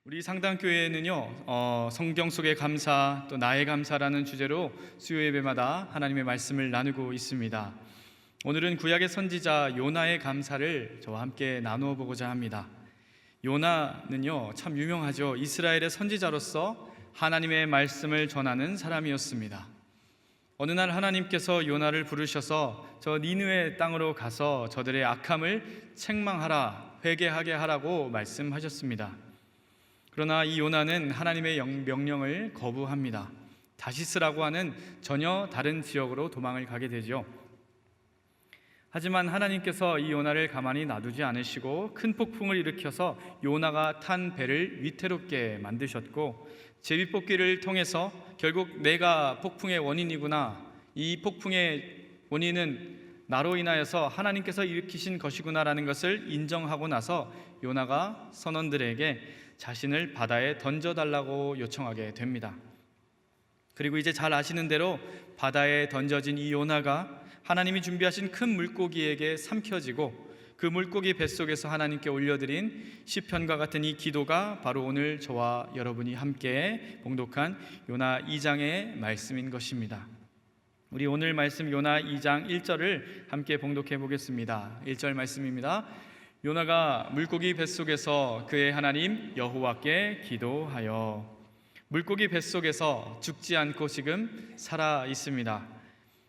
우리 상당교회는요, 성경 속의 감사, 또 나의 감사라는 주제로 수요 예배마다 하나님의 말씀을 나누고 있습니다. 오늘은 구약의 선지자 요나의 감사를 저와 함께 나누어 보고자 합니다. 요나는요, 참 유명하죠. 이스라엘의 선지자로서 하나님의 말씀을 전하는 사람이었습니다. 어느 날 하나님께서 요나를 부르셔서 저 니느웨 땅으로 가서 저들의 악함을 책망하라, 회개하게 하라고 말씀하셨습니다. 그러나 이 요나는 하나님의 명령을 거부합니다. 다시스라고 하는 전혀 다른 지역으로 도망을 가게 되죠. 하지만 하나님께서 이 요나를 가만히 놔두지 않으시고 큰 폭풍을 일으켜서 요나가 탄 배를 위태롭게 만드셨고, 제비뽑기를 통해서 결국 내가 폭풍의 원인이구나, 이 폭풍의 원인은 나로 인하여서 하나님께서 일으키신 것이구나라는 것을 인정하고 나서 요나가 선원들에게 자신을 바다에 던져달라고 요청하게 됩니다. 그리고 이제 잘 아시는 대로 바다에 던져진 이 요나가 하나님이 준비하신 큰 물고기에게 삼켜지고, 그 물고기 뱃속에서 하나님께 올려드린 시편과 같은 이 기도가 바로 오늘 저와 여러분이 함께 봉독한 요나 2장의 말씀인 것입니다. 우리 오늘 말씀 요나 2장 1절을 함께 봉독해 보겠습니다. 1절 말씀입니다. 요나가 물고기 뱃속에서 그의 하나님 여호와께 기도하여. 물고기 뱃속에서 죽지 않고 지금 살아 있습니다.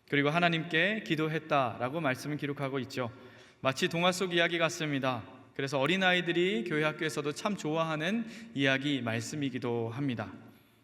그리고 하나님께 기도했다라고 말씀을 기록하고 있죠. 마치 동화 속 이야기 같습니다. 그래서 어린아이들이 교회 학교에서도 참 좋아하는 이야기 말씀이기도 합니다.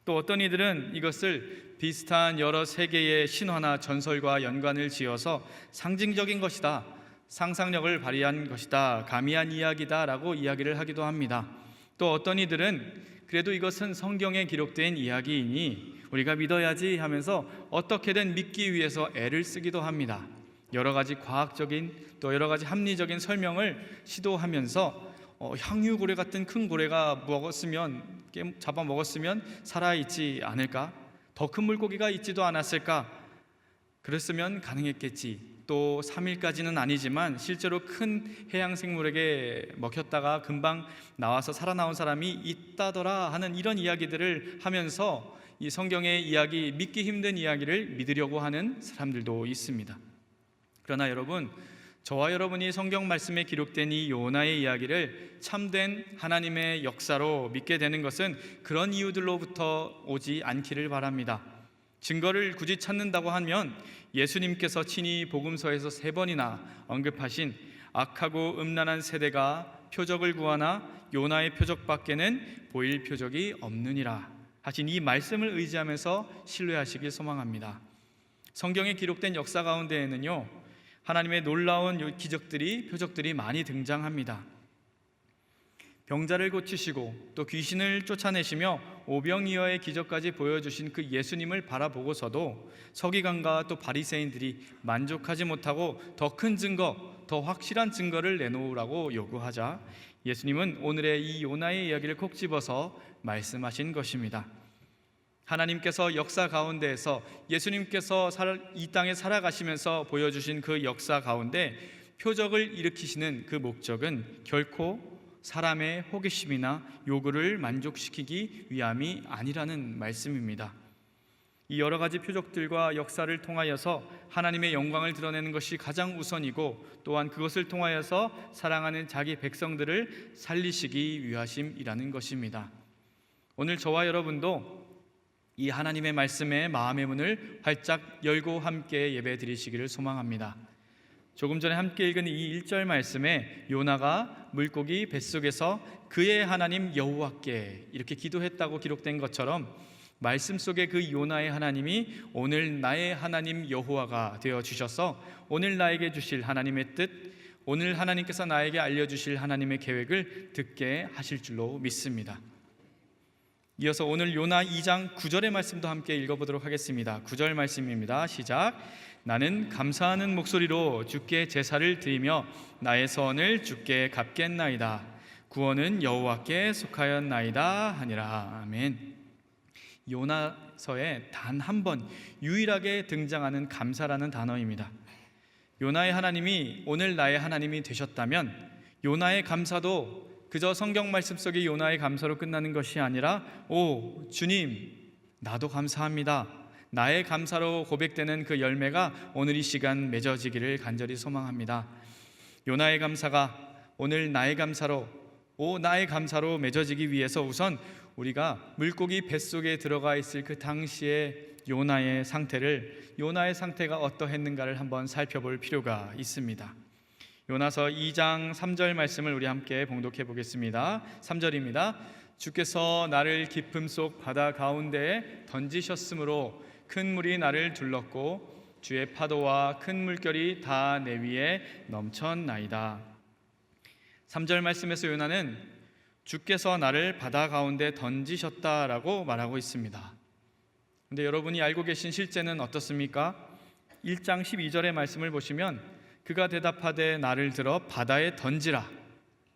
또 어떤 이들은 이것을 비슷한 여러 세계의 신화나 전설과 연관을 지어서 상징적인 것이다, 상상력을 발휘한 것이다, 가미한 이야기다 라고 이야기를 하기도 합니다. 또 어떤 이들은 그래도 이것은 성경에 기록된 이야기이니 우리가 믿어야지 하면서 어떻게든 믿기 위해서 애를 쓰기도 합니다. 여러 가지 과학적인 또 여러 가지 합리적인 설명을 시도하면서 향유고래 같은 큰 고래가 잡아먹었으면 살아있지 않을까? 더 큰 물고기가 있지도 않았을까? 그랬으면 가능했겠지. 또 3일까지는 아니지만 실제로 큰 해양 생물에게 먹혔다가 금방 나와서 살아나온 사람이 있다더라 하는 이런 이야기들을 하면서 이 성경의 이야기, 믿기 힘든 이야기를 믿으려고 하는 사람들도 있습니다. 그러나 여러분, 저와 여러분이 성경 말씀에 기록된 이 요나의 이야기를 참된 하나님의 역사로 믿게 되는 것은 그런 이유들로부터 오지 않기를 바랍니다. 증거를 굳이 찾는다고 하면 예수님께서 친히 복음서에서 3번이나 언급하신 악하고 음란한 세대가 표적을 구하나 요나의 표적밖에는 보일 표적이 없느니라 하신 이 말씀을 의지하면서 신뢰하시길 소망합니다. 성경에 기록된 역사 가운데에는요, 하나님의 놀라운 기적들이, 표적들이 많이 등장합니다. 병자를 고치시고 또 귀신을 쫓아내시며 오병이어의 기적까지 보여주신 그 예수님을 바라보고서도 서기관과 또 바리새인들이 만족하지 못하고 더 큰 증거, 더 확실한 증거를 내놓으라고 요구하자 예수님은 오늘의 이 요나의 이야기를 콕 집어서 말씀하신 것입니다. 하나님께서 역사 가운데에서 예수님께서 이 땅에 살아가시면서 보여주신 그 역사 가운데 표적을 일으키시는 그 목적은 결코 사람의 호기심이나 요구를 만족시키기 위함이 아니라는 말씀입니다. 이 여러 가지 표적들과 역사를 통하여서 하나님의 영광을 드러내는 것이 가장 우선이고, 또한 그것을 통하여서 사랑하는 자기 백성들을 살리시기 위하심이라는 것입니다. 오늘 저와 여러분도 이 하나님의 말씀에 마음의 문을 활짝 열고 함께 예배 드리시기를 소망합니다. 조금 전에 함께 읽은 이 1절 말씀에 요나가 물고기 뱃속에서 그의 하나님 여호와께 이렇게 기도했다고 기록된 것처럼 말씀 속에 그 요나의 하나님이 오늘 나의 하나님 여호와가 되어주셔서 오늘 나에게 주실 하나님의 뜻, 오늘 하나님께서 나에게 알려주실 하나님의 계획을 듣게 하실 줄로 믿습니다. 이어서 오늘 요나 2장 9절의 말씀도 함께 읽어보도록 하겠습니다. 9절 말씀입니다. 시작. 나는 감사하는 목소리로 주께 제사를 드리며 나의 선을 주께 갚겠나이다. 구원은 여호와께 속하였나이다 하니라. 아멘. 요나서에 단 한 번 유일하게 등장하는 감사라는 단어입니다. 요나의 하나님이 오늘 나의 하나님이 되셨다면 요나의 감사도 그저 성경 말씀 속의 요나의 감사로 끝나는 것이 아니라 오 주님 나도 감사합니다, 나의 감사로 고백되는 그 열매가 오늘 이 시간 맺어지기를 간절히 소망합니다. 요나의 감사가 오늘 나의 감사로, 오 나의 감사로 맺어지기 위해서 우선 우리가 물고기 뱃속에 들어가 있을 그 당시의 요나의 상태가 어떠했는가를 한번 살펴볼 필요가 있습니다. 요나서 2장 3절 말씀을 우리 함께 봉독해 보겠습니다. 3절입니다. 주께서 나를 깊음 속 바다 가운데에 던지셨으므로 큰 물이 나를 둘렀고 주의 파도와 큰 물결이 다 내 위에 넘쳤나이다. 3절 말씀에서 요나는 주께서 나를 바다 가운데 던지셨다라고 말하고 있습니다. 그런데 여러분이 알고 계신 실제는 어떻습니까? 1장 12절의 말씀을 보시면 그가 대답하되 나를 들어 바다에 던지라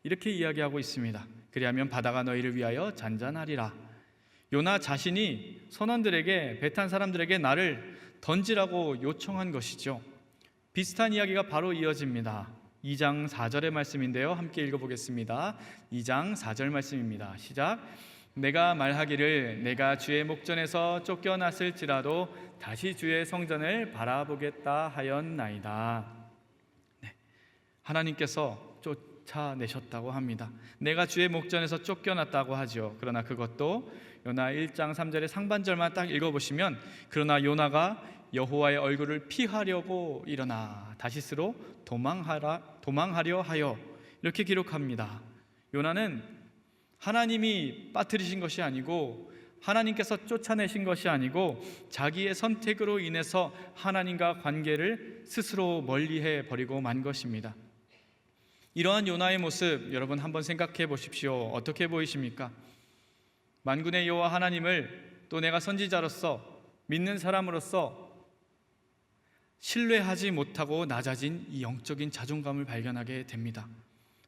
이렇게 이야기하고 있습니다. 그리하면 바다가 너희를 위하여 잔잔하리라. 요나 자신이 선원들에게, 배 탄 사람들에게 나를 던지라고 요청한 것이죠. 비슷한 이야기가 바로 이어집니다. 2장 4절의 말씀인데요, 함께 읽어보겠습니다. 2장 4절 말씀입니다. 시작. 내가 말하기를 내가 주의 목전에서 쫓겨났을지라도 다시 주의 성전을 바라보겠다 하였나이다. 네, 하나님께서 쫓아내셨다고 합니다. 내가 주의 목전에서 쫓겨났다고 하죠. 그러나 그것도 요나 1장 3절의 상반절만 딱 읽어보시면 그러나 요나가 여호와의 얼굴을 피하려고 일어나 다시스로 도망하려 하여 이렇게 기록합니다. 요나는 하나님이 빠뜨리신 것이 아니고 하나님께서 쫓아내신 것이 아니고 자기의 선택으로 인해서 하나님과 관계를 스스로 멀리해 버리고 만 것입니다. 이러한 요나의 모습 여러분 한번 생각해 보십시오. 어떻게 보이십니까? 만군의 여호와 하나님을 또 내가 선지자로서 믿는 사람으로서 신뢰하지 못하고 낮아진 이 영적인 자존감을 발견하게 됩니다.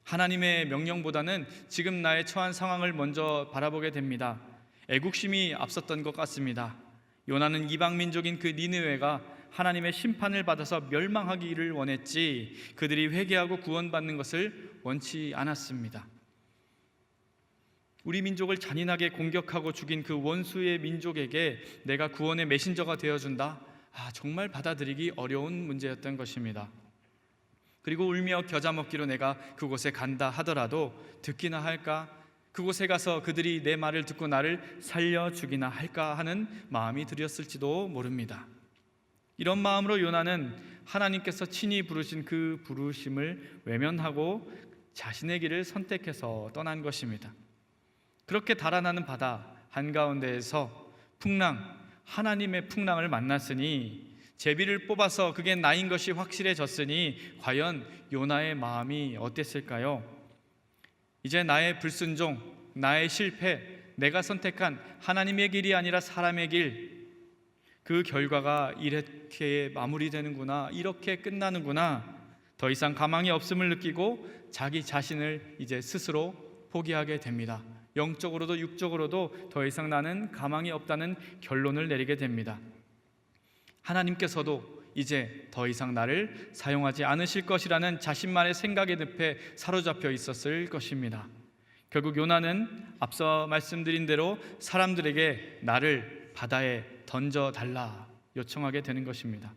하나님의 명령보다는 지금 나의 처한 상황을 먼저 바라보게 됩니다. 애국심이 앞섰던 것 같습니다. 요나는 이방 민족인 그 니느웨가 하나님의 심판을 받아서 멸망하기를 원했지 그들이 회개하고 구원받는 것을 원치 않았습니다. 우리 민족을 잔인하게 공격하고 죽인 그 원수의 민족에게 내가 구원의 메신저가 되어준다? 정말 받아들이기 어려운 문제였던 것입니다. 그리고 울며 겨자 먹기로 내가 그곳에 간다 하더라도 듣기나 할까? 그곳에 가서 그들이 내 말을 듣고 나를 살려 주기나 할까 하는 마음이 들였을지도 모릅니다. 이런 마음으로 요나는 하나님께서 친히 부르신 그 부르심을 외면하고 자신의 길을 선택해서 떠난 것입니다. 그렇게 달아나는 바다 한가운데에서 하나님의 풍랑을 만났으니 제비를 뽑아서 그게 나인 것이 확실해졌으니 과연 요나의 마음이 어땠을까요? 이제 나의 불순종, 나의 실패, 내가 선택한 하나님의 길이 아니라 사람의 길, 그 결과가 이렇게 마무리되는구나, 이렇게 끝나는구나, 더 이상 가망이 없음을 느끼고 자기 자신을 이제 스스로 포기하게 됩니다. 영적으로도 육적으로도 더 이상 나는 가망이 없다는 결론을 내리게 됩니다. 하나님께서도 이제 더 이상 나를 사용하지 않으실 것이라는 자신만의 생각의 늪에 사로잡혀 있었을 것입니다. 결국 요나는 앞서 말씀드린 대로 사람들에게 나를 바다에 던져달라 요청하게 되는 것입니다.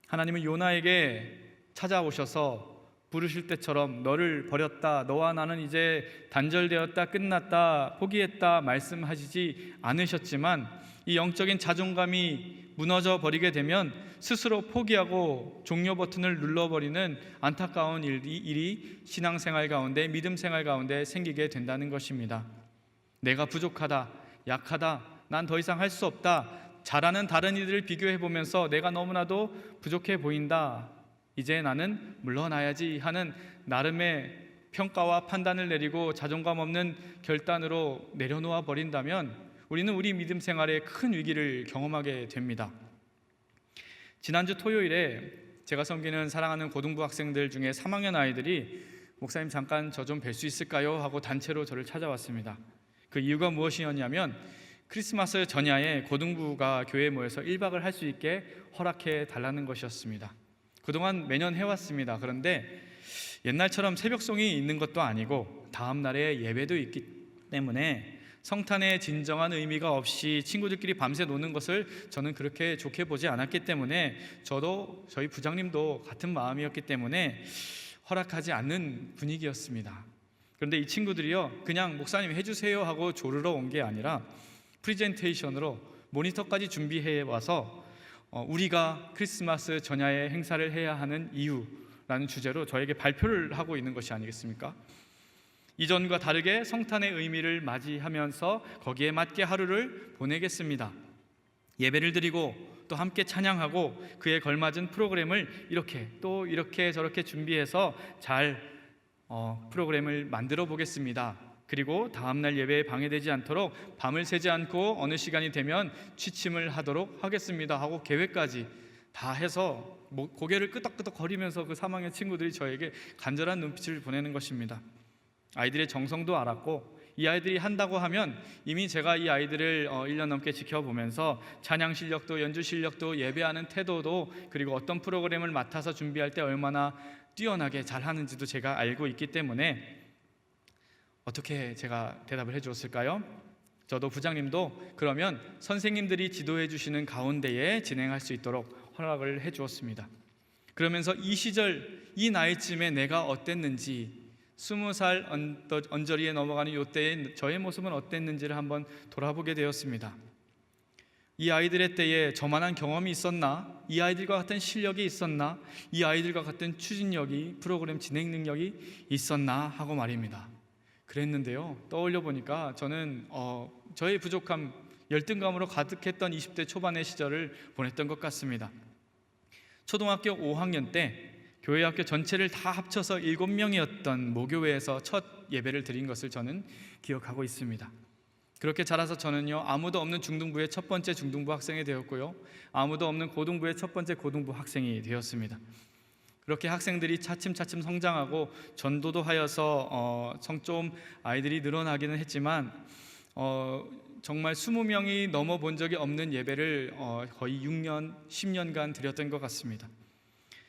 하나님은 요나에게 찾아오셔서 부르실 때처럼 너를 버렸다, 너와 나는 이제 단절되었다, 끝났다, 포기했다 말씀하시지 않으셨지만 이 영적인 자존감이 무너져 버리게 되면 스스로 포기하고 종료 버튼을 눌러버리는 안타까운 일이 신앙생활 가운데, 믿음 생활 가운데 생기게 된다는 것입니다. 내가 부족하다, 약하다, 난 더 이상 할 수 없다, 잘하는 다른 이들을 비교해 보면서 내가 너무나도 부족해 보인다, 이제 나는 물러나야지 하는 나름의 평가와 판단을 내리고 자존감 없는 결단으로 내려놓아 버린다면 우리는 우리 믿음 생활에 큰 위기를 경험하게 됩니다. 지난주 토요일에 제가 섬기는 사랑하는 고등부 학생들 중에 3학년 아이들이 목사님 잠깐 저 좀 뵐 수 있을까요? 하고 단체로 저를 찾아왔습니다. 그 이유가 무엇이었냐면 크리스마스 전야에 고등부가 교회에 모여서 1박을 할 수 있게 허락해 달라는 것이었습니다. 그동안 매년 해왔습니다. 그런데 옛날처럼 새벽송이 있는 것도 아니고 다음 날에 예배도 있기 때문에 성탄의 진정한 의미가 없이 친구들끼리 밤새 노는 것을 저는 그렇게 좋게 보지 않았기 때문에 저도 저희 부장님도 같은 마음이었기 때문에 허락하지 않는 분위기였습니다. 그런데 이 친구들이요, 그냥 목사님 해주세요 하고 조르러 온 게 아니라 프리젠테이션으로 모니터까지 준비해 와서 우리가 크리스마스 전야의 행사를 해야 하는 이유라는 주제로 저에게 발표를 하고 있는 것이 아니겠습니까? 이전과 다르게 성탄의 의미를 맞이하면서 거기에 맞게 하루를 보내겠습니다. 예배를 드리고 또 함께 찬양하고 그에 걸맞은 프로그램을 이렇게 저렇게 준비해서 잘 프로그램을 만들어 보겠습니다. 그리고 다음날 예배에 방해되지 않도록 밤을 새지 않고 어느 시간이 되면 취침을 하도록 하겠습니다 하고 계획까지 다 해서 고개를 끄덕끄덕 거리면서 그 3학년 친구들이 저에게 간절한 눈빛을 보내는 것입니다. 아이들의 정성도 알았고 이 아이들이 한다고 하면 이미 제가 이 아이들을 1년 넘게 지켜보면서 찬양 실력도 연주 실력도 예배하는 태도도 그리고 어떤 프로그램을 맡아서 준비할 때 얼마나 뛰어나게 잘하는지도 제가 알고 있기 때문에 어떻게 제가 대답을 해주었을까요? 저도 부장님도 그러면 선생님들이 지도해 주시는 가운데에 진행할 수 있도록 허락을 해주었습니다. 그러면서 이 시절 이 나이쯤에 내가 어땠는지 20살 언저리에 넘어가는 이때의 저의 모습은 어땠는지를 한번 돌아보게 되었습니다. 이 아이들의 때에 저만한 경험이 있었나? 이 아이들과 같은 실력이 있었나? 이 아이들과 같은 추진력이, 프로그램 진행 능력이 있었나? 하고 말입니다. 그랬는데요, 떠올려 보니까 저는 저의 부족함, 열등감으로 가득했던 20대 초반의 시절을 보냈던 것 같습니다. 초등학교 5학년 때 교회 학교 전체를 다 합쳐서 7명이었던 모교회에서 첫 예배를 드린 것을 저는 기억하고 있습니다. 그렇게 자라서 저는요, 아무도 없는 중등부의 첫 번째 중등부 학생이 되었고요, 아무도 없는 고등부의 첫 번째 고등부 학생이 되었습니다. 그렇게 학생들이 차츰차츰 성장하고 전도도 하여서 좀 아이들이 늘어나기는 했지만 정말 20명이 넘어본 적이 없는 예배를 거의 6년, 10년간 드렸던 것 같습니다.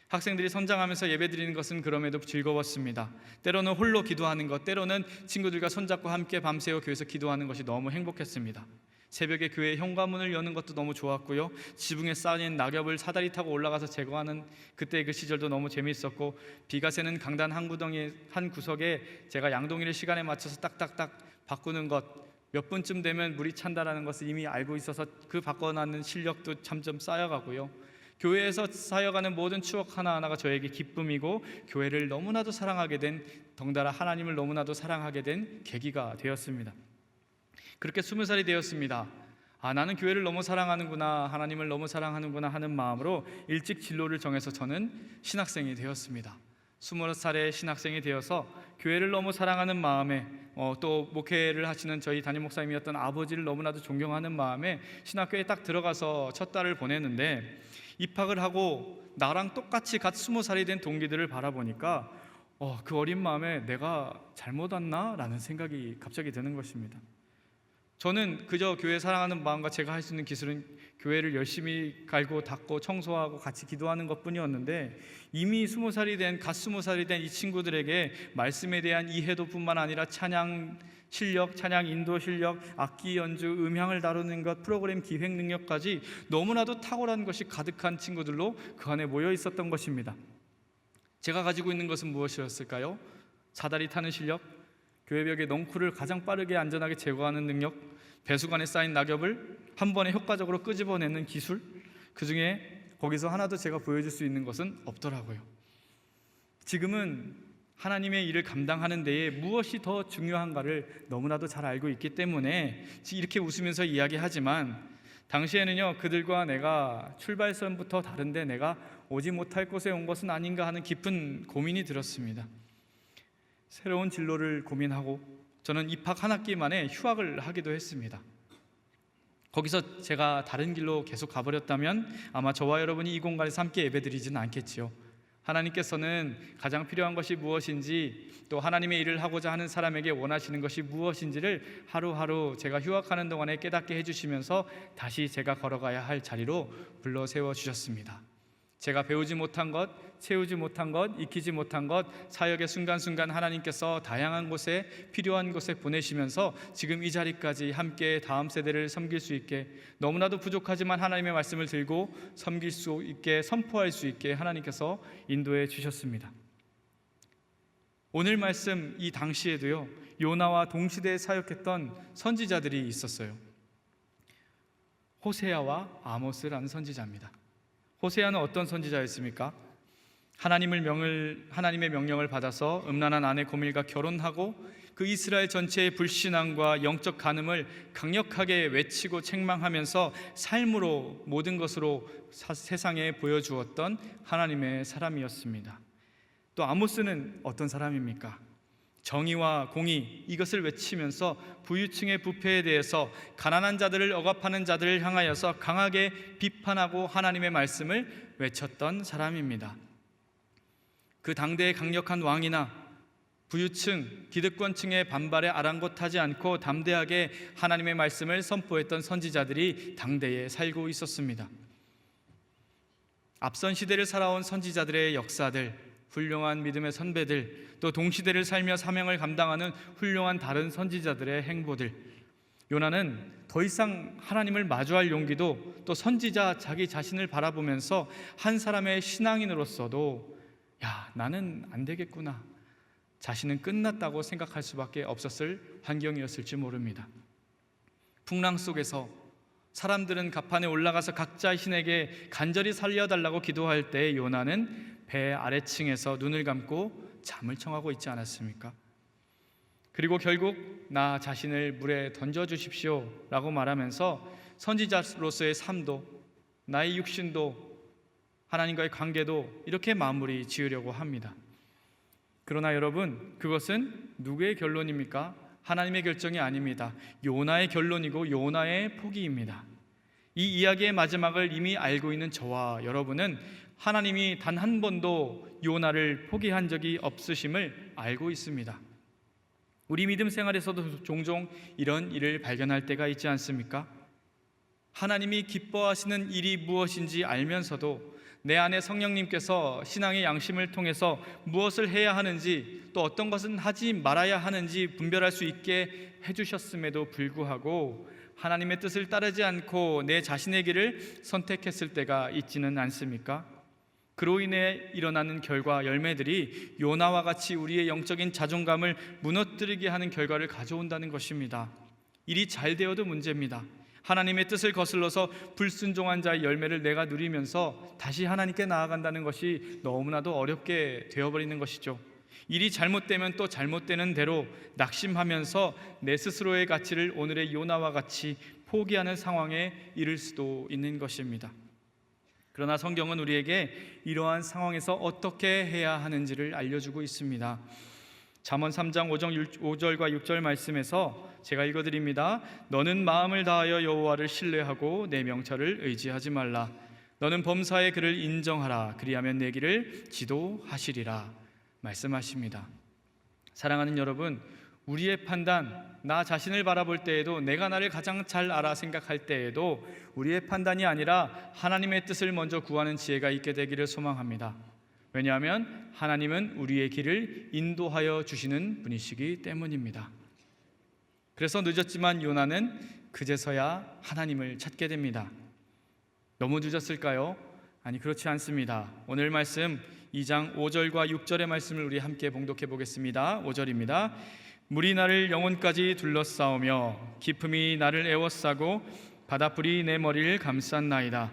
학생들이 성장하면서 예배드리는 것은 그럼에도 즐거웠습니다. 때로는 홀로 기도하는 것, 때로는 친구들과 손잡고 함께 밤새워 교회에서 기도하는 것이 너무 행복했습니다. 새벽에 교회 현관문을 여는 것도 너무 좋았고요, 지붕에 쌓인 낙엽을 사다리 타고 올라가서 제거하는 그때 그 시절도 너무 재미있었고, 비가 새는 강단 한 구덩이 한 구석에 제가 양동이를 시간에 맞춰서 딱딱딱 바꾸는 것, 몇 분쯤 되면 물이 찬다라는 것을 이미 알고 있어서 그 바꿔놨는 실력도 점점 쌓여가고요, 교회에서 쌓여가는 모든 추억 하나하나가 저에게 기쁨이고 교회를 너무나도 사랑하게 된, 덩달아 하나님을 너무나도 사랑하게 된 계기가 되었습니다. 그렇게 20살이 되었습니다. 나는 교회를 너무 사랑하는구나, 하나님을 너무 사랑하는구나 하는 마음으로 일찍 진로를 정해서 저는 신학생이 되었습니다. 20살의 신학생이 되어서 교회를 너무 사랑하는 마음에 또 목회를 하시는 저희 담임 목사님이었던 아버지를 너무나도 존경하는 마음에 신학교에 딱 들어가서 첫 달을 보내는데, 입학을 하고 나랑 똑같이 갓 20살이 된 동기들을 바라보니까 그 어린 마음에 내가 잘못 왔나? 라는 생각이 갑자기 드는 것입니다. 저는 그저 교회 사랑하는 마음과 제가 할 수 있는 기술은 교회를 열심히 갈고 닦고 청소하고 같이 기도하는 것뿐이었는데, 이미 20살이 된 갓 20살이 된 이 친구들에게 말씀에 대한 이해도 뿐만 아니라 찬양 실력, 찬양 인도 실력, 악기 연주, 음향을 다루는 것, 프로그램 기획 능력까지 너무나도 탁월한 것이 가득한 친구들로 그 안에 모여 있었던 것입니다. 제가 가지고 있는 것은 무엇이었을까요? 사다리 타는 실력, 교회벽에 넝쿨을 가장 빠르게 안전하게 제거하는 능력, 배수관에 쌓인 낙엽을 한 번에 효과적으로 끄집어내는 기술, 그 중에 거기서 하나도 제가 보여줄 수 있는 것은 없더라고요. 지금은 하나님의 일을 감당하는 데에 무엇이 더 중요한가를 너무나도 잘 알고 있기 때문에 이렇게 웃으면서 이야기하지만, 당시에는요, 그들과 내가 출발선부터 다른데 내가 오지 못할 곳에 온 것은 아닌가 하는 깊은 고민이 들었습니다. 새로운 진로를 고민하고 저는 입학 한 학기 만에 휴학을 하기도 했습니다. 거기서 제가 다른 길로 계속 가버렸다면 아마 저와 여러분이 이 공간에서 함께 예배드리지는 않겠지요. 하나님께서는 가장 필요한 것이 무엇인지, 또 하나님의 일을 하고자 하는 사람에게 원하시는 것이 무엇인지를 하루하루 제가 휴학하는 동안에 깨닫게 해주시면서 다시 제가 걸어가야 할 자리로 불러 세워주셨습니다. 제가 배우지 못한 것, 채우지 못한 것, 익히지 못한 것, 사역의 순간순간 하나님께서 다양한 곳에, 필요한 곳에 보내시면서 지금 이 자리까지 함께 다음 세대를 섬길 수 있게, 너무나도 부족하지만 하나님의 말씀을 들고 섬길 수 있게, 선포할 수 있게 하나님께서 인도해 주셨습니다. 오늘 말씀 이 당시에도요, 요나와 동시대에 사역했던 선지자들이 있었어요. 호세아와 아모스라는 선지자입니다. 호세아는 어떤 선지자였습니까? 하나님의 명령을 받아서 음란한 아내 고밀과 결혼하고 그 이스라엘 전체의 불신앙과 영적 간음을 강력하게 외치고 책망하면서 삶으로, 모든 것으로 세상에 보여주었던 하나님의 사람이었습니다. 또 아모스는 어떤 사람입니까? 정의와 공의, 이것을 외치면서 부유층의 부패에 대해서, 가난한 자들을 억압하는 자들을 향하여서 강하게 비판하고 하나님의 말씀을 외쳤던 사람입니다. 그 당대의 강력한 왕이나 부유층, 기득권층의 반발에 아랑곳하지 않고 담대하게 하나님의 말씀을 선포했던 선지자들이 당대에 살고 있었습니다. 앞선 시대를 살아온 선지자들의 역사들, 훌륭한 믿음의 선배들, 또 동시대를 살며 사명을 감당하는 훌륭한 다른 선지자들의 행보들, 요나는 더 이상 하나님을 마주할 용기도, 또 선지자 자기 자신을 바라보면서 한 사람의 신앙인으로서도 나는 안 되겠구나, 자신은 끝났다고 생각할 수밖에 없었을 환경이었을지 모릅니다. 풍랑 속에서 사람들은 갑판에 올라가서 각자 신에게 간절히 살려달라고 기도할 때 요나는 배 아래층에서 눈을 감고 잠을 청하고 있지 않았습니까? 그리고 결국 나 자신을 물에 던져주십시오 라고 말하면서 선지자로서의 삶도, 나의 육신도, 하나님과의 관계도 이렇게 마무리 지으려고 합니다. 그러나 여러분, 그것은 누구의 결론입니까? 하나님의 결정이 아닙니다. 요나의 결론이고 요나의 포기입니다. 이 이야기의 마지막을 이미 알고 있는 저와 여러분은 하나님이 단 한 번도 요나를 포기한 적이 없으심을 알고 있습니다. 우리 믿음 생활에서도 종종 이런 일을 발견할 때가 있지 않습니까? 하나님이 기뻐하시는 일이 무엇인지 알면서도 내 안에 성령님께서 신앙의 양심을 통해서 무엇을 해야 하는지, 또 어떤 것은 하지 말아야 하는지 분별할 수 있게 해주셨음에도 불구하고 하나님의 뜻을 따르지 않고 내 자신의 길을 선택했을 때가 있지는 않습니까? 그로 인해 일어나는 결과, 열매들이 요나와 같이 우리의 영적인 자존감을 무너뜨리게 하는 결과를 가져온다는 것입니다. 일이 잘 되어도 문제입니다. 하나님의 뜻을 거슬러서 불순종한 자의 열매를 내가 누리면서 다시 하나님께 나아간다는 것이 너무나도 어렵게 되어버리는 것이죠. 일이 잘못되면 또 잘못되는 대로 낙심하면서 내 스스로의 가치를 오늘의 요나와 같이 포기하는 상황에 이를 수도 있는 것입니다. 그러나 성경은 우리에게 이러한 상황에서 어떻게 해야 하는지를 알려주고 있습니다. 잠언 3장 5절과 6절 말씀에서 제가 읽어드립니다. 너는 마음을 다하여 여호와를 신뢰하고 내 명철을 의지하지 말라. 너는 범사의 그를 인정하라. 그리하면 내 길을 지도하시리라 말씀하십니다. 사랑하는 여러분, 우리의 판단, 나 자신을 바라볼 때에도, 내가 나를 가장 잘 알아 생각할 때에도 우리의 판단이 아니라 하나님의 뜻을 먼저 구하는 지혜가 있게 되기를 소망합니다. 왜냐하면 하나님은 우리의 길을 인도하여 주시는 분이시기 때문입니다. 그래서 늦었지만 요나는 그제서야 하나님을 찾게 됩니다. 너무 늦었을까요? 아니, 그렇지 않습니다. 오늘 말씀 2장 5절과 6절의 말씀을 우리 함께 봉독해 보겠습니다. 5절입니다. 물이 나를 영혼까지 둘러싸우며 깊음이 나를 에워싸고 바닷불이 내 머리를 감쌌나이다.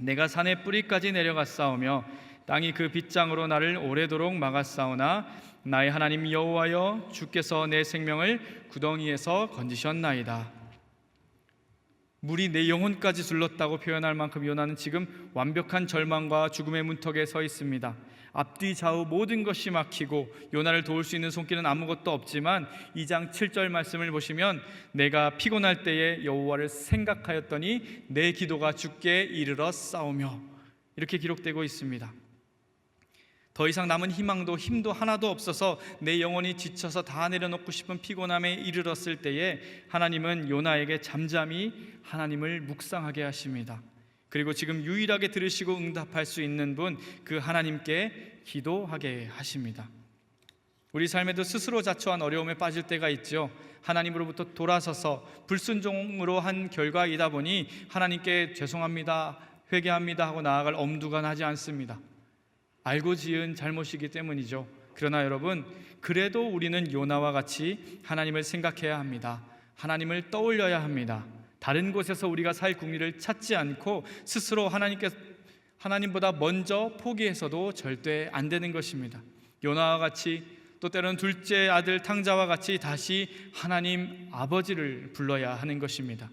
내가 산의 뿌리까지 내려갔사오며 땅이 그 빗장으로 나를 오래도록 막았사오나 나의 하나님 여호와여, 주께서 내 생명을 구덩이에서 건지셨나이다. 물이 내 영혼까지 둘렀다고 표현할 만큼 요나는 지금 완벽한 절망과 죽음의 문턱에 서 있습니다. 앞뒤 좌우 모든 것이 막히고 요나를 도울 수 있는 손길은 아무것도 없지만 2장 7절 말씀을 보시면 내가 피곤할 때에 여호와를 생각하였더니 내 기도가 주께 이르러 싸우며, 이렇게 기록되고 있습니다. 더 이상 남은 희망도 힘도 하나도 없어서 내 영혼이 지쳐서 다 내려놓고 싶은 피곤함에 이르렀을 때에 하나님은 요나에게 잠잠히 하나님을 묵상하게 하십니다. 그리고 지금 유일하게 들으시고 응답할 수 있는 분, 그 하나님께 기도하게 하십니다. 우리 삶에도 스스로 자초한 어려움에 빠질 때가 있죠. 하나님으로부터 돌아서서 불순종으로 한 결과이다 보니 하나님께 죄송합니다, 회개합니다 하고 나아갈 엄두가 나지 않습니다. 알고 지은 잘못이기 때문이죠. 그러나 여러분, 그래도 우리는 요나와 같이 하나님을 생각해야 합니다. 하나님을 떠올려야 합니다. 다른 곳에서 우리가 살 국리를 찾지 않고 스스로 하나님보다 먼저 포기해서도 절대 안 되는 것입니다. 요나와 같이, 또 때로는 둘째 아들 탕자와 같이 다시 하나님 아버지를 불러야 하는 것입니다.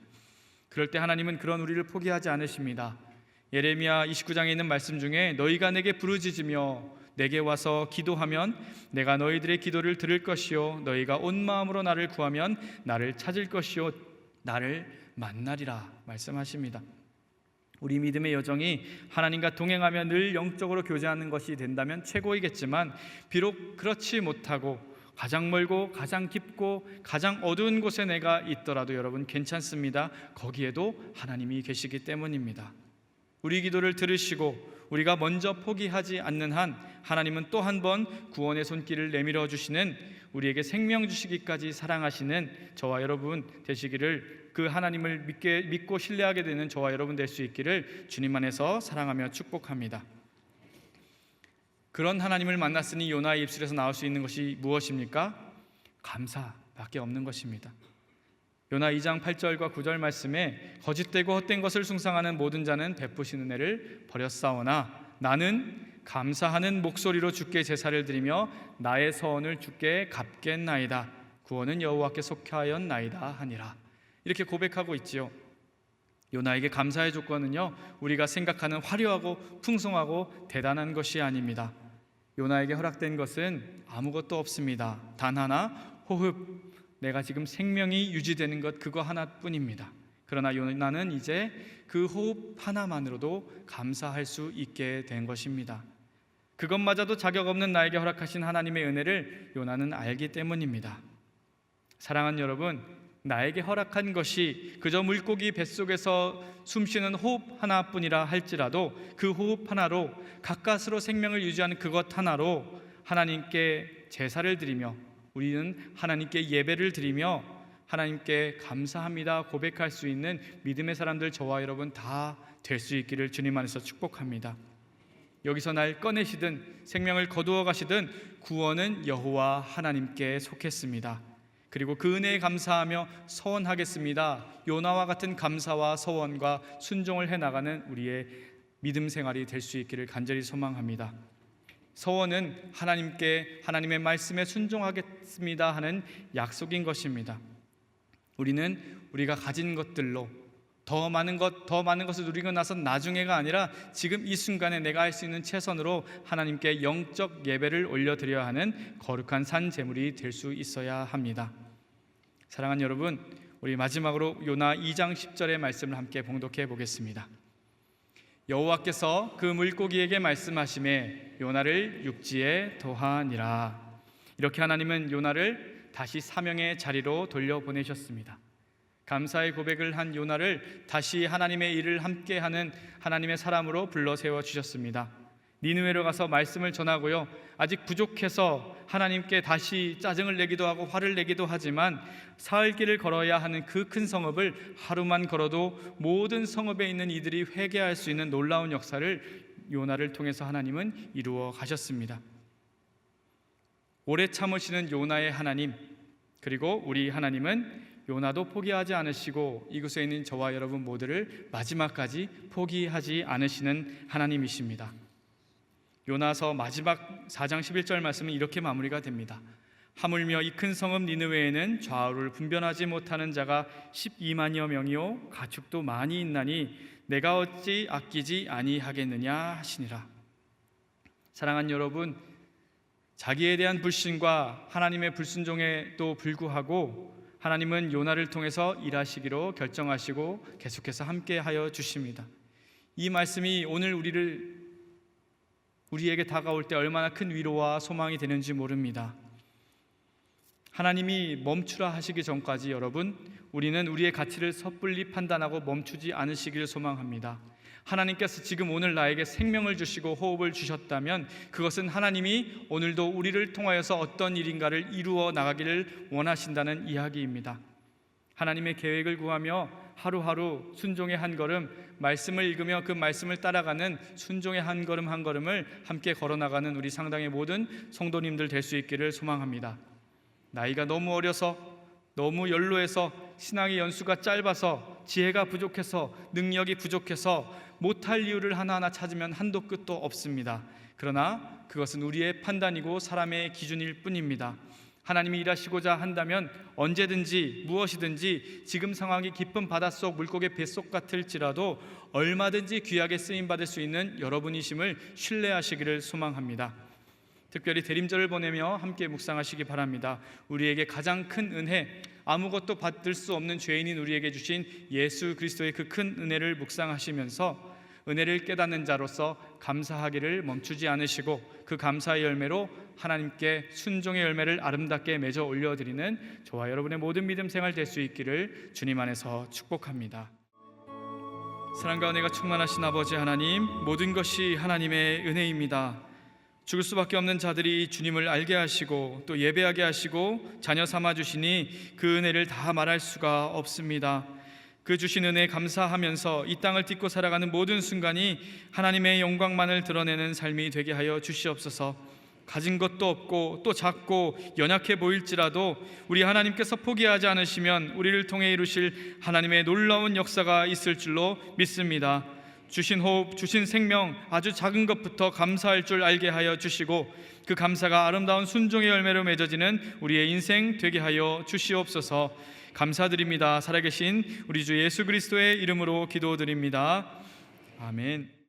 그럴 때 하나님은 그런 우리를 포기하지 않으십니다. 예레미야 29장에 있는 말씀 중에 너희가 내게 부르짖으며 내게 와서 기도하면 내가 너희들의 기도를 들을 것이요 너희가 온 마음으로 나를 구하면 나를 찾을 것이요 나를 만나리라 말씀하십니다. 우리 믿음의 여정이 하나님과 동행하며 늘 영적으로 교제하는 것이 된다면 최고이겠지만, 비록 그렇지 못하고 가장 멀고 가장 깊고 가장 어두운 곳에 내가 있더라도 여러분 괜찮습니다. 거기에도 하나님이 계시기 때문입니다. 우리 기도를 들으시고 우리가 먼저 포기하지 않는 한 하나님은 또 한 번 구원의 손길을 내밀어 주시는, 우리에게 생명 주시기까지 사랑하시는 저와 여러분 되시기를, 그 하나님을 믿고 신뢰하게 되는 저와 여러분 될 수 있기를 주님 안에서 사랑하며 축복합니다. 그런 하나님을 만났으니 요나의 입술에서 나올 수 있는 것이 무엇입니까? 감사밖에 없는 것입니다. 요나 2장 8절과 9절 말씀에 거짓되고 헛된 것을 숭상하는 모든 자는 베푸시는 애를 버렸사오나 나는 감사하는 목소리로 주께 제사를 드리며 나의 서원을 주께 갚겠나이다. 구원은 여호와께 속하였나이다 하니라. 이렇게 고백하고 있지요. 요나에게 감사의 조건은요, 우리가 생각하는 화려하고 풍성하고 대단한 것이 아닙니다. 요나에게 허락된 것은 아무것도 없습니다. 단 하나, 호흡, 내가 지금 생명이 유지되는 것, 그거 하나뿐입니다. 그러나 요나는 이제 그 호흡 하나만으로도 감사할 수 있게 된 것입니다. 그것마저도 자격 없는 나에게 허락하신 하나님의 은혜를 요나는 알기 때문입니다. 사랑하는 여러분, 나에게 허락한 것이 그저 물고기 뱃속에서 숨쉬는 호흡 하나뿐이라 할지라도 그 호흡 하나로, 가까스로 생명을 유지하는 그것 하나로 하나님께 제사를 드리며, 우리는 하나님께 예배를 드리며 하나님께 감사합니다 고백할 수 있는 믿음의 사람들, 저와 여러분 다 될 수 있기를 주님 안에서 축복합니다. 여기서 날 꺼내시든 생명을 거두어 가시든 구원은 여호와 하나님께 속했습니다. 그리고 그 은혜에 감사하며 서원하겠습니다. 요나와 같은 감사와 서원과 순종을 해나가는 우리의 믿음 생활이 될 수 있기를 간절히 소망합니다. 서원은 하나님께, 하나님의 말씀에 순종하겠습니다 하는 약속인 것입니다. 우리는 우리가 가진 것들로 더 많은 것을 누리고 나서 나중에가 아니라 지금 이 순간에 내가 할 수 있는 최선으로 하나님께 영적 예배를 올려드려야 하는 거룩한 산 제물이 될 수 있어야 합니다. 사랑하는 여러분, 우리 마지막으로 요나 2장 10절의 말씀을 함께 봉독해 보겠습니다. 여호와께서 그 물고기에게 말씀하시매 요나를 육지에 더하니라. 이렇게 하나님은 요나를 다시 사명의 자리로 돌려보내셨습니다. 감사의 고백을 한 요나를 다시 하나님의 일을 함께하는 하나님의 사람으로 불러 세워주셨습니다. 니느웨로 가서 말씀을 전하고요, 아직 부족해서 하나님께 다시 짜증을 내기도 하고 화를 내기도 하지만 사흘 길을 걸어야 하는 그 큰 성읍을 하루만 걸어도 모든 성읍에 있는 이들이 회개할 수 있는 놀라운 역사를 요나를 통해서 하나님은 이루어 가셨습니다. 오래 참으시는 요나의 하나님, 그리고 우리 하나님은 요나도 포기하지 않으시고 이곳에 있는 저와 여러분 모두를 마지막까지 포기하지 않으시는 하나님이십니다. 요나서 마지막 4장 11절 말씀은 이렇게 마무리가 됩니다. 하물며 이 큰 성읍 니느웨에는 좌우를 분별하지 못하는 자가 12만여 명이요 가축도 많이 있나니 내가 어찌 아끼지 아니하겠느냐 하시니라. 사랑하는 여러분, 자기에 대한 불신과 하나님의 불순종에도 불구하고 하나님은 요나를 통해서 일하시기로 결정하시고 계속해서 함께하여 주십니다. 이 말씀이 오늘 우리에게 다가올 때 얼마나 큰 위로와 소망이 되는지 모릅니다. 하나님이 멈추라 하시기 전까지 여러분, 우리는 우리의 가치를 섣불리 판단하고 멈추지 않으시기를 소망합니다. 하나님께서 지금 오늘 나에게 생명을 주시고 호흡을 주셨다면 그것은 하나님이 오늘도 우리를 통하여서 어떤 일인가를 이루어 나가기를 원하신다는 이야기입니다. 하나님의 계획을 구하며 하루하루 순종의 한 걸음, 말씀을 읽으며 그 말씀을 따라가는 순종의 한 걸음 한 걸음을 함께 걸어나가는 우리 상당의 모든 성도님들 될 수 있기를 소망합니다. 나이가 너무 어려서, 너무 연로해서, 신앙의 연수가 짧아서, 지혜가 부족해서, 능력이 부족해서 못할 이유를 하나하나 찾으면 한도 끝도 없습니다. 그러나 그것은 우리의 판단이고 사람의 기준일 뿐입니다. 하나님이 일하시고자 한다면 언제든지 무엇이든지 지금 상황이 깊은 바닷속 물고기 뱃속 같을지라도 얼마든지 귀하게 쓰임받을 수 있는 여러분이심을 신뢰하시기를 소망합니다. 특별히 대림절을 보내며 함께 묵상하시기 바랍니다. 우리에게 가장 큰 은혜, 아무것도 받을 수 없는 죄인인 우리에게 주신 예수 그리스도의 그 큰 은혜를 묵상하시면서 은혜를 깨닫는 자로서 감사하기를 멈추지 않으시고 그 감사의 열매로 하나님께 순종의 열매를 아름답게 맺어 올려드리는 저와 여러분의 모든 믿음 생활 될 수 있기를 주님 안에서 축복합니다. 사랑과 은혜가 충만하신 아버지 하나님, 모든 것이 하나님의 은혜입니다. 죽을 수밖에 없는 자들이 주님을 알게 하시고 또 예배하게 하시고 자녀 삼아 주시니 그 은혜를 다 말할 수가 없습니다. 그 주신 은혜에 감사하면서 이 땅을 딛고 살아가는 모든 순간이 하나님의 영광만을 드러내는 삶이 되게 하여 주시옵소서. 가진 것도 없고 또 작고 연약해 보일지라도 우리 하나님께서 포기하지 않으시면 우리를 통해 이루실 하나님의 놀라운 역사가 있을 줄로 믿습니다. 주신 호흡, 주신 생명, 아주 작은 것부터 감사할 줄 알게 하여 주시고 그 감사가 아름다운 순종의 열매로 맺어지는 우리의 인생 되게 하여 주시옵소서. 감사드립니다. 살아계신 우리 주 예수 그리스도의 이름으로 기도드립니다. 아멘.